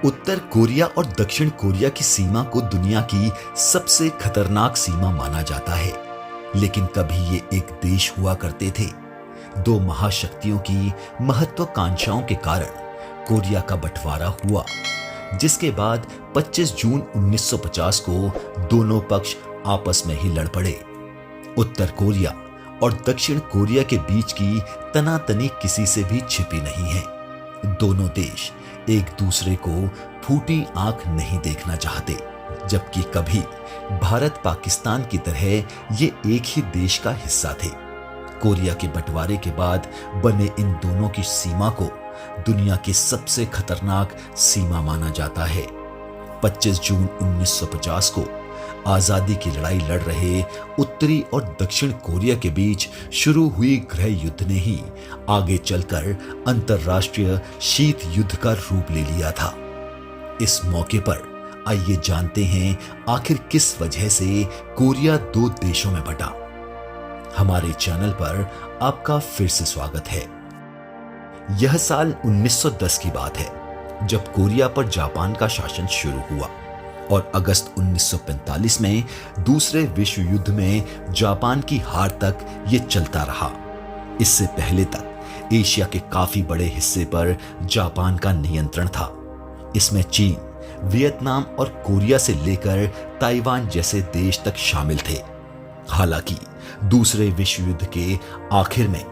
उत्तर Korea और दक्षिण Korea की सीमा को दुनिया की सबसे खतरनाक सीमा माना जाता है, लेकिन कभी ये एक देश हुआ करते थे। दो महाशक्तियों की महत्वाकांक्षाओं के कारण कोरिया का बंटवारा हुआ, जिसके बाद 25 जून 1950 को दोनों पक्ष आपस में ही लड़ पड़े। उत्तर कोरिया और दक्षिण कोरिया के बीच की तनातनी किसी से भी छिपी नहीं है। दोनों देश एक दूसरे को फूटी आंख नहीं देखना चाहते, जबकि कभी भारत पाकिस्तान की तरह ये एक ही देश का हिस्सा थे। कोरिया के बंटवारे के बाद बने इन दोनों की सीमा को दुनिया की सबसे खतरनाक सीमा माना जाता है। 25 जून 1950 को आजादी की लड़ाई लड़ रहे उत्तरी और दक्षिण कोरिया के बीच शुरू हुई गृह युद्ध ने ही आगे चलकर अंतरराष्ट्रीय शीत युद्ध का रूप ले लिया था। इस मौके पर आइए जानते हैं आखिर किस वजह से कोरिया दो देशों में बंटा। हमारे चैनल पर आपका फिर से स्वागत है। यह साल 1910 की बात है, जब कोरिया पर जापान का शासन शुरू हुआ और अगस्त 1945 में दूसरे विश्व युद्ध में जापान की हार तक ये चलता रहा। इससे पहले तक एशिया के काफी बड़े हिस्से पर जापान का नियंत्रण था। इसमें चीन, वियतनाम और कोरिया से लेकर ताइवान जैसे देश तक शामिल थे। हालांकि दूसरे विश्व युद्ध के आखिर में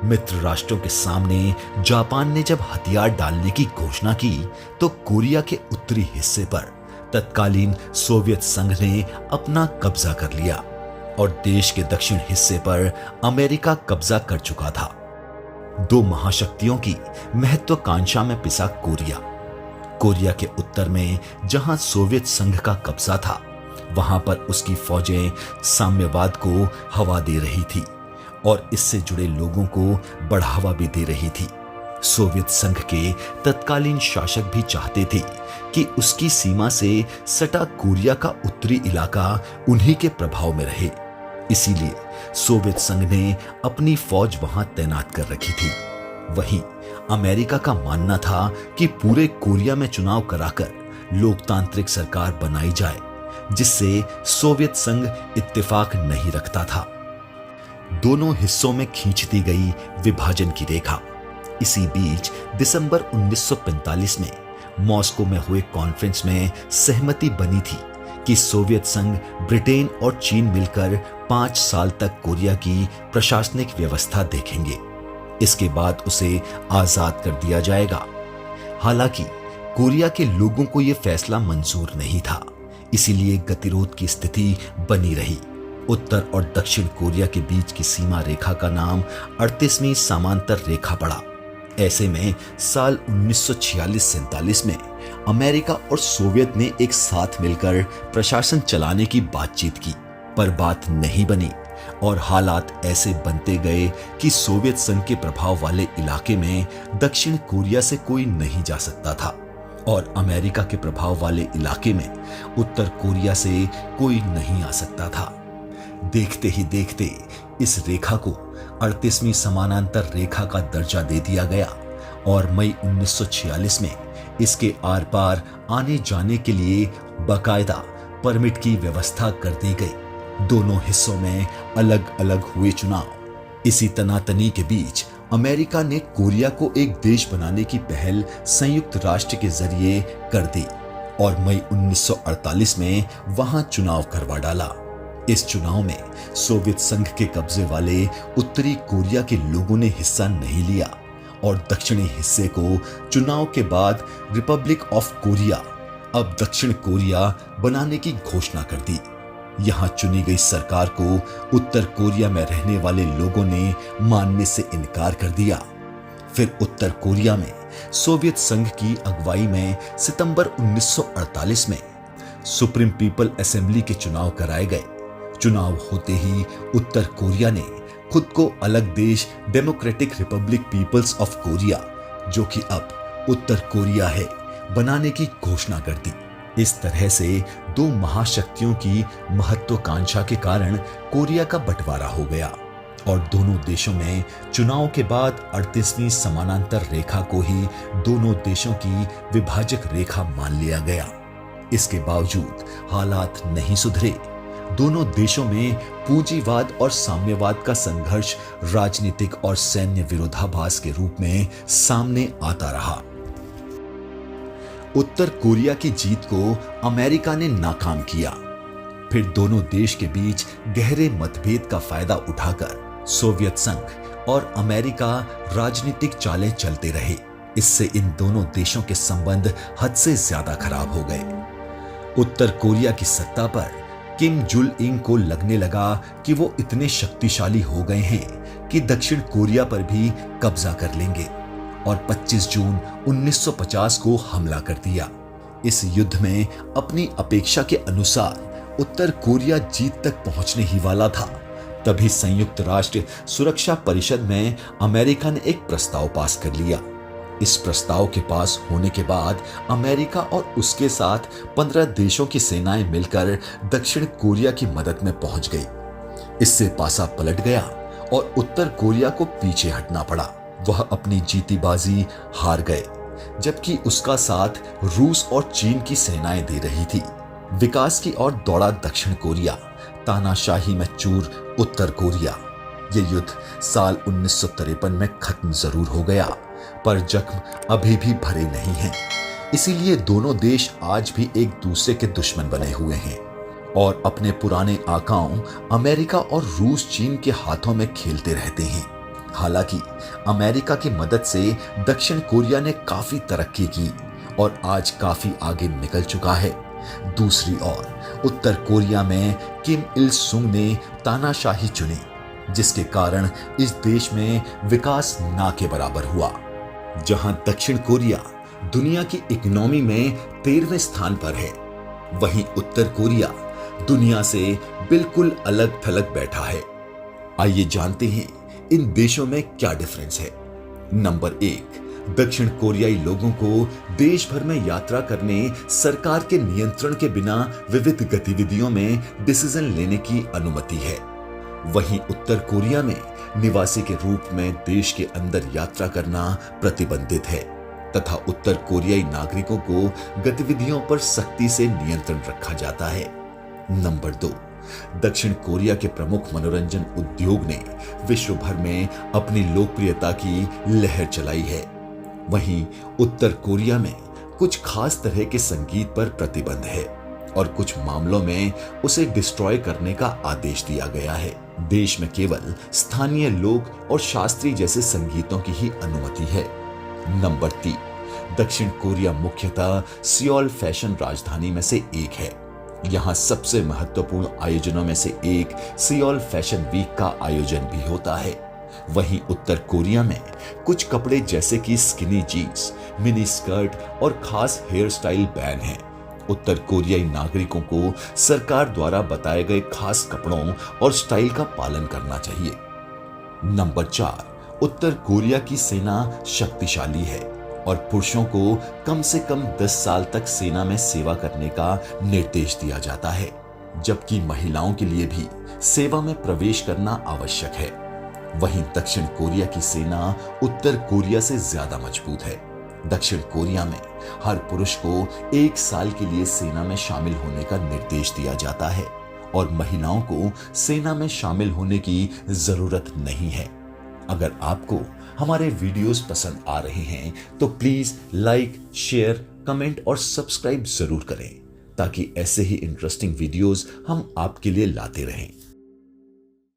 मित्र राष्ट्रों के सामने जापान ने जब हथियार डालने की घोषणा की, तो कोरिया के उत्तरी हिस्से पर तत्कालीन सोवियत संघ ने अपना कब्जा कर लिया और देश के दक्षिण हिस्से पर अमेरिका कब्जा कर चुका था। दो महाशक्तियों की महत्वाकांक्षा में पिसा कोरिया के उत्तर में जहां सोवियत संघ का कब्जा था, वहां पर उसकी फौजें साम्यवाद को हवा दे रही थी और इससे जुड़े लोगों को बढ़ावा भी दे रही थी। सोवियत संघ के तत्कालीन शासक भी चाहते थे कि उसकी सीमा से सटा कोरिया का उत्तरी इलाका उन्हीं के प्रभाव में रहे। इसीलिए सोवियत संघ ने अपनी फौज वहां तैनात कर रखी थी। वहीं अमेरिका का मानना था कि पूरे कोरिया में चुनाव कराकर लोकतांत्रिक सरकार बनाई जाए, जिससे सोवियत संघ इत्तेफाक नहीं रखता था। दोनों हिस्सों में खींचती गई विभाजन की रेखा। इसी बीच दिसंबर 1945 में मॉस्को में हुए कॉन्फ्रेंस में सहमति बनी थी कि सोवियत संघ, ब्रिटेन और चीन मिलकर 5 साल तक कोरिया की प्रशासनिक व्यवस्था देखेंगे। इसके बाद उसे आजाद कर दिया जाएगा। हालांकि कोरिया के लोगों को यह फैसला मंजूर नहीं था, इसीलिए गतिरोध की स्थिति बनी रही। उत्तर और दक्षिण कोरिया के बीच की सीमा रेखा का नाम 38वीं समांतर रेखा पड़ा। ऐसे में साल 1946-47 में अमेरिका और सोवियत ने एक साथ मिलकर प्रशासन चलाने की बातचीत की, पर बात नहीं बनी और हालात ऐसे बनते गए कि सोवियत संघ के प्रभाव वाले इलाके में दक्षिण कोरिया से कोई नहीं जा सकता था और अमेरिका के प्रभाव वाले इलाके में उत्तर कोरिया से कोई नहीं आ सकता था। देखते ही देखते इस रेखा को 38वीं समानांतर रेखा का दर्जा दे दिया गया और मई 1946 में इसके आर पार आने जाने के लिए बाकायदा परमिट की व्यवस्था कर दी गई। दोनों हिस्सों में अलग अलग हुए चुनाव। इसी तनातनी के बीच अमेरिका ने कोरिया को एक देश बनाने की पहल संयुक्त राष्ट्र के जरिए कर दी और मई 1948 में वहां चुनाव करवा डाला। इस चुनाव में सोवियत संघ के कब्जे वाले उत्तरी कोरिया के लोगों ने हिस्सा नहीं लिया और दक्षिणी हिस्से को चुनाव के बाद रिपब्लिक ऑफ कोरिया, अब दक्षिण कोरिया बनाने की घोषणा कर दी। यहां चुनी गई सरकार को उत्तर कोरिया में रहने वाले लोगों ने मानने से इनकार कर दिया। फिर उत्तर कोरिया में सोवियत संघ की अगुवाई में सितंबर 1948 में सुप्रीम पीपल असेंबली के चुनाव कराए गए। चुनाव होते ही उत्तर कोरिया ने खुद को अलग देश Democratic Republic People's of Korea, जो कि अब उत्तर कोरिया है, बनाने की घोषणा कर दी। इस तरह से दो महाशक्तियों की महत्वाकांक्षा के कारण कोरिया का बंटवारा हो गया। और दोनों देशों में चुनाव के बाद 38वीं समानांतर रेखा को ही दोनों देशों की विभाजक रेखा मान लिया गया। इसके बावजूद हालात नहीं सुधरे। दोनों देशों में पूंजीवाद और साम्यवाद का संघर्ष राजनीतिक और सैन्य विरोधाभास के रूप में सामने आता रहा। उत्तर कोरिया की जीत को अमेरिका ने नाकाम किया। फिर दोनों देश के बीच गहरे मतभेद का फायदा उठाकर सोवियत संघ और अमेरिका राजनीतिक चालें चलते रहे। इससे इन दोनों देशों के संबंध हद से ज्यादा खराब हो गए। उत्तर कोरिया की सत्ता पर किम जुल इंग को लगने लगा कि वो इतने शक्तिशाली हो गए हैं कि दक्षिण कोरिया पर भी कब्जा कर लेंगे और 25 जून 1950 को हमला कर दिया। इस युद्ध में अपनी अपेक्षा के अनुसार उत्तर कोरिया जीत तक पहुंचने ही वाला था। तभी संयुक्त राष्ट्र सुरक्षा परिषद में अमेरिका ने एक प्रस्ताव पास कर लिया। इस प्रस्ताव के पास होने के बाद अमेरिका और उसके साथ 15 देशों की सेनाएं मिलकर दक्षिण कोरिया की मदद में पहुंच गई। इससे पासा पलट गया और उत्तर कोरिया को पीछे हटना पड़ा। वह अपनी जीती बाजी हार गए, जबकि उसका साथ रूस और चीन की सेनाएं दे रही थी। विकास की ओर दौड़ा दक्षिण कोरिया, तानाशाही में चूर उत्तर कोरिया। यह युद्ध साल 1953 में खत्म जरूर हो गया, पर जख्म अभी भी भरे नहीं हैं। इसीलिए दोनों देश आज भी एक दूसरे के दुश्मन बने हुए हैं और अपने पुराने आकाओं अमेरिका और रूस चीन के हाथों में खेलते रहते हैं। हालांकि अमेरिका की मदद से दक्षिण कोरिया ने काफी तरक्की की और आज काफी आगे निकल चुका है। दूसरी ओर उत्तर कोरिया में किम इल सुंग ने तानाशाही चुनी, जिसके कारण इस देश में विकास ना के बराबर हुआ। जहां दक्षिण कोरिया दुनिया की इकोनॉमी में 13वें स्थान पर है, वहीं उत्तर कोरिया दुनिया से बिल्कुल अलग थलग बैठा है। आइए जानते हैं इन देशों में क्या डिफरेंस है। नंबर 1, दक्षिण कोरियाई लोगों को देश भर में यात्रा करने, सरकार के नियंत्रण के बिना विविध गतिविधियों में डिसीजन लेने की अनुमति है। वहीं उत्तर कोरिया में निवासी के रूप में देश के अंदर यात्रा करना प्रतिबंधित है तथा उत्तर कोरियाई नागरिकों को गतिविधियों पर सख्ती से नियंत्रण रखा जाता है। नंबर 2, दक्षिण कोरिया के प्रमुख मनोरंजन उद्योग ने विश्व भर में अपनी लोकप्रियता की लहर चलाई है। वहीं उत्तर कोरिया में कुछ खास तरह के संगीत पर प्रतिबंध है और कुछ मामलों में उसे डिस्ट्रॉय करने का आदेश दिया गया है। देश में केवल स्थानीय लोक और शास्त्रीय जैसे संगीतों की ही अनुमति है। नंबर 3, दक्षिण कोरिया मुख्यतः सियोल फैशन राजधानी में से एक है। यहाँ सबसे महत्वपूर्ण आयोजनों में से एक सियोल फैशन वीक का आयोजन भी होता है। वहीं उत्तर कोरिया में कुछ कपड़े जैसे कि स्किनी जीन्स, मिनी स्कर्ट और खास हेयर स्टाइल बैन है। उत्तर कोरियाई नागरिकों को सरकार द्वारा बताए गए खास कपड़ों और स्टाइल का पालन करना चाहिए। नंबर 4, उत्तर कोरिया की सेना शक्तिशाली है और पुरुषों को कम से कम 10 साल तक सेना में सेवा करने का निर्देश दिया जाता है, जबकि महिलाओं के लिए भी सेवा में प्रवेश करना आवश्यक है। वहीं दक्षिण कोरिया की सेना उत्तर कोरिया से ज्यादा मजबूत है। दक्षिण कोरिया में हर पुरुष को 1 साल के लिए सेना में शामिल होने का निर्देश दिया जाता है और महिलाओं को सेना में शामिल होने की जरूरत नहीं है। अगर आपको हमारे वीडियोस पसंद आ रहे हैं तो प्लीज लाइक, शेयर, कमेंट और सब्सक्राइब जरूर करें ताकि ऐसे ही इंटरेस्टिंग वीडियोस हम आपके लिए लाते रहें।